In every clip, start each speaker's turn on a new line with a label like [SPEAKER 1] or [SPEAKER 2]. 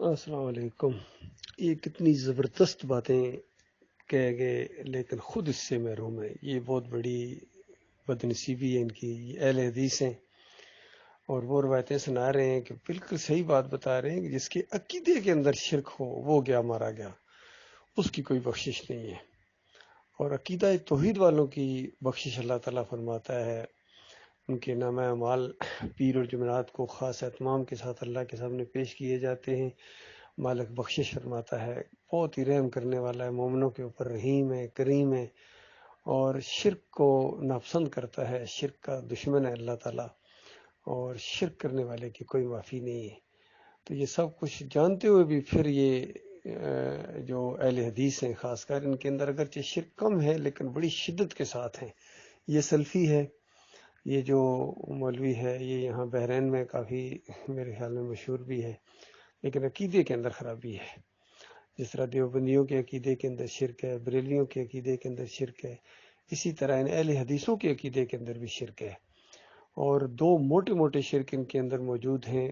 [SPEAKER 1] السلام علیکم۔ یہ کتنی زبردست باتیں کہہ گئے لیکن خود اس سے محروم ہے۔ یہ بہت بڑی بدنصیبی ہے ان کی۔ یہ اہل حدیث ہیں اور وہ روایتیں سنا رہے ہیں کہ بالکل صحیح بات بتا رہے ہیں کہ جس کے عقیدے کے اندر شرک ہو وہ گیا مارا گیا، اس کی کوئی بخشش نہیں ہے۔ اور عقیدہ توحید والوں کی بخشش اللہ تعالیٰ فرماتا ہے، ان کے نامہ اعمال پیر اور جمعرات کو خاص اہتمام کے ساتھ اللہ کے سامنے پیش کیے جاتے ہیں۔ مالک بخشش فرماتا ہے، بہت ہی رحم کرنے والا ہے، مومنوں کے اوپر رحیم ہے، کریم ہے، اور شرک کو ناپسند کرتا ہے۔ شرک کا دشمن ہے اللہ تعالیٰ، اور شرک کرنے والے کی کوئی معافی نہیں ہے۔ تو یہ سب کچھ جانتے ہوئے بھی پھر یہ جو اہل حدیث ہیں خاص کر، ان کے اندر اگرچہ شرک کم ہے لیکن بڑی شدت کے ساتھ ہیں۔ یہ سلفی ہے، یہ جو مولوی ہے، یہ یہاں بحرین میں کافی میرے خیال میں مشہور بھی ہے، لیکن عقیدے کے اندر خرابی ہے۔ جس طرح دیوبندیوں کے عقیدے کے اندر شرک ہے، بریلیوں کے عقیدے کے اندر شرک ہے، اسی طرح ان اہل حدیثوں کے عقیدے کے اندر بھی شرک ہے۔ اور دو موٹے موٹے شرک ان کے اندر موجود ہیں۔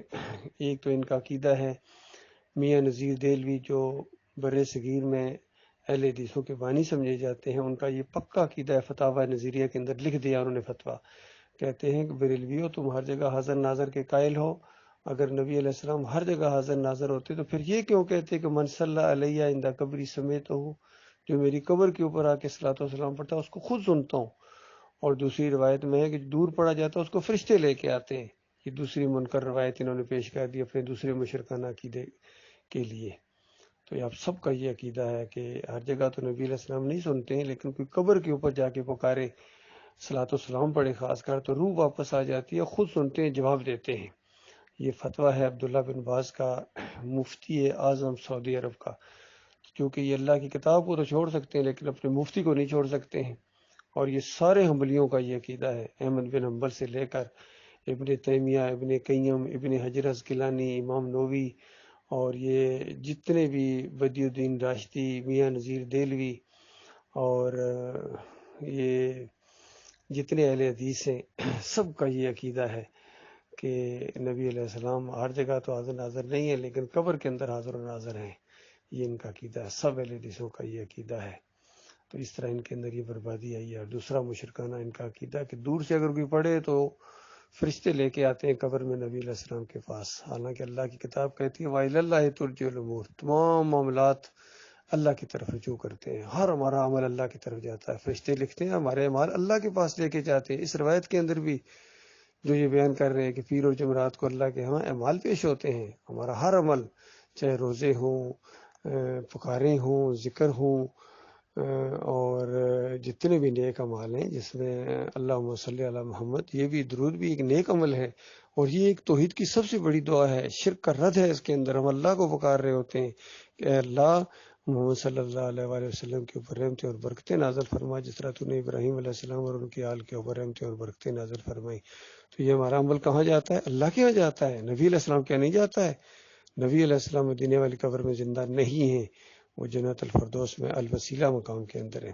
[SPEAKER 1] ایک تو ان کا عقیدہ ہے، میاں نذیر دہلوی جو بر صغیر میں اہل حدیثوں کے بانی سمجھے جاتے ہیں، ان کا یہ پکا عقیدہ ہے، فتاوی نظریہ کے اندر لکھ دیا انہوں نے فتویٰ، کہتے ہیں کہ بریلویوں تم ہر جگہ حاضر ناظر کے قائل ہو، اگر نبی علیہ السلام ہر جگہ حاضر ناظر ہوتے تو پھر یہ کیوں کہتے کہ من صلی علیہ عند قبری سمیت ہو، جو میری قبر کے اوپر آ کے صلاۃ والسلام پڑھتا ہے اس کو خود سنتا ہوں۔ اور دوسری روایت میں ہے کہ دور پڑا جاتا ہے اس کو فرشتے لے کے آتے ہیں۔ یہ دوسری منکر روایت انہوں نے پیش کر دی اپنے دوسرے مشرکانہ عقیدے کے لیے۔ تو یہ آپ سب کا یہ عقیدہ ہے کہ ہر جگہ تو نبی علیہ السلام نہیں سنتے ہیں، لیکن کوئی قبر کے اوپر جا کے پکارے، صلاۃ والسلام پڑھے خاص کر، تو روح واپس آ جاتی ہے، خود سنتے ہیں، جواب دیتے ہیں۔ یہ فتویٰ ہے عبداللہ بن باز کا، مفتی اعظم سعودی عرب کا۔ کیونکہ یہ اللہ کی کتاب کو تو چھوڑ سکتے ہیں لیکن اپنے مفتی کو نہیں چھوڑ سکتے ہیں۔ اور یہ سارے حنبلیوں کا یہ عقیدہ ہے، احمد بن حنبل سے لے کر ابن تیمیہ، ابن قیم، ابن حجر عسقلانی، امام نووی، اور یہ جتنے بھی بدی الدین راشدی، میاں نذیر دہلوی، اور یہ جتنے اہل حدیث ہیں، سب کا یہ عقیدہ ہے کہ نبی علیہ السلام ہر جگہ تو حاضر ناظر نہیں ہے لیکن قبر کے اندر حاضر و ناظر ہیں۔ یہ ان کا عقیدہ ہے، سب اہل حدیثوں کا یہ عقیدہ ہے۔ تو اس طرح ان کے اندر یہ بربادی آئی ہے۔ اور دوسرا مشرکانہ ان کا عقیدہ ہے کہ دور سے اگر کوئی پڑھے تو فرشتے لے کے آتے ہیں قبر میں نبی علیہ السلام کے پاس، حالانکہ اللہ کی کتاب کہتی ہے وَإِلَى اللَّهِ تُرْجَعُ الْأُمُورُ، تمام معاملات اللہ کی طرف رجوع کرتے ہیں، ہر ہمارا عمل اللہ کی طرف جاتا ہے، فرشتے لکھتے ہیں، ہمارے اعمال اللہ کے پاس لے کے جاتے ہیں۔ اس روایت کے اندر بھی جو یہ بیان کر رہے ہیں کہ پیر اور جمعرات کو اللہ کے ہاں اعمال پیش ہوتے ہیں، ہمارا ہر عمل، چاہے روزے ہوں، پکارے ہوں، ذکر ہوں، اور جتنے بھی نیک عمال ہیں جس میں اللہم صلی علی محمد، یہ بھی درود بھی ایک نیک عمل ہے، اور یہ ایک توحید کی سب سے بڑی دعا ہے، شرک کا رد ہے اس کے اندر۔ ہم اللہ کو پکار رہے ہوتے ہیں کہ اے اللہ محمد صلی اللہ علیہ وآلہ وسلم کے اوپر رحمتیں اور برکتیں نازل فرما، جس طرح تو نے ابراہیم علیہ السلام اور ان کے آل کے اوپر رحمتیں اور برکتیں نازل فرمائی۔ تو یہ ہمارا عمل کہاں جاتا ہے؟ اللہ کے یہاں جاتا ہے، نبی علیہ السلام کیا نہیں جاتا ہے؟ نبی علیہ السلام مدینے والی قبر میں زندہ نہیں ہیں، وہ جنت الفردوس میں الوسیلہ مقام کے اندر ہیں۔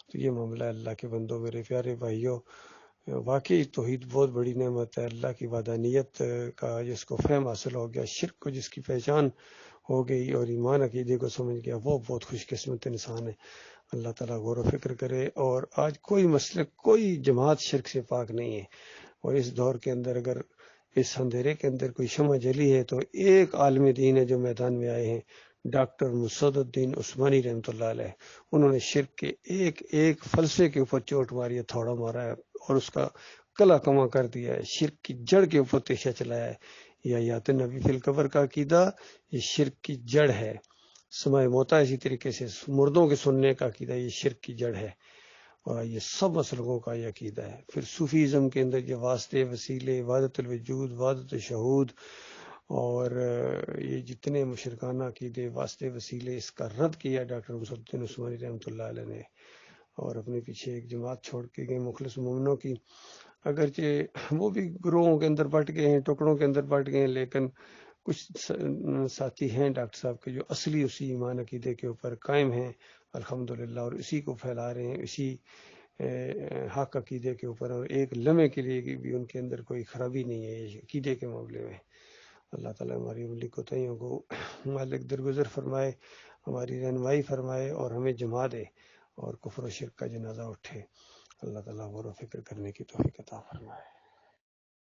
[SPEAKER 1] تو یہ معاملہ اللہ کے بندوں، میرے پیارے بھائیوں، واقعی توحید بہت بڑی نعمت ہے۔ اللہ کی وحدانیت کا جس کو فہم حاصل ہو گیا، شرک کو جس کی پہچان ہو گئی اور ایمان عقیدے کو سمجھ گیا، وہ بہت خوش قسمت انسان ہے۔ اللہ تعالیٰ غور و فکر کرے۔ اور آج کوئی مسلک، کوئی جماعت شرک سے پاک نہیں ہے، اور اس دور کے اندر اگر اس اندھیرے کے اندر کوئی شمع جلی ہے تو ایک عالم دین ہے جو میدان میں آئے ہیں، ڈاکٹر مسعد الدین عثمانی رحمۃ اللہ علیہ۔ انہوں نے شرک کے ایک ایک فلسفے کے اوپر چوٹ ماری ہے، تھوڑا مارا ہے، اور اس کا کلا کما کر دیا ہے، شرک کی جڑ کے اوپر تیشہ چلایا ہے۔ یا یات نبی فی القبر کا عقیدہ یہ شرک کی جڑ ہے۔ سماع موتا اسی طریقے سے مردوں کے سننے کا عقیدہ یہ شرک کی جڑ ہے، اور یہ سب مسلکوں کا یہ عقیدہ ہے۔ پھر صوفیزم کے اندر یہ واسطے، وسیلے، وحدت الوجود، وحدت الشہود، اور یہ جتنے مشرکانہ عقیدے، واسطے، وسیلے، اس کا رد کیا ڈاکٹر مسعد الدین عثمانی رحمۃ اللہ علیہ نے، اور اپنے پیچھے ایک جماعت چھوڑ کے گئے مخلص مومنوں کی۔ اگرچہ وہ بھی گروہوں کے اندر بٹ گئے ہیں، ٹکڑوں کے اندر بٹ گئے ہیں، لیکن کچھ ساتھی ہیں ڈاکٹر صاحب کے جو اصلی اسی ایمان عقیدے کے اوپر قائم ہیں الحمدللہ، اور اسی کو پھیلا رہے ہیں، اسی حق عقیدے کے اوپر، اور ایک لمحے کے لیے بھی ان کے اندر کوئی خرابی نہیں ہے عقیدے کے معاملے میں۔ اللہ تعالیٰ ہماری عملی کوتاہیوں کو مالک درگزر فرمائے، ہماری رہنمائی فرمائے اور ہمیں جما دے اور کفر و شرک کا جنازہ اٹھے۔ اللہ تعالیٰ غور و فکر کرنے کی توفیق عطا فرمائے۔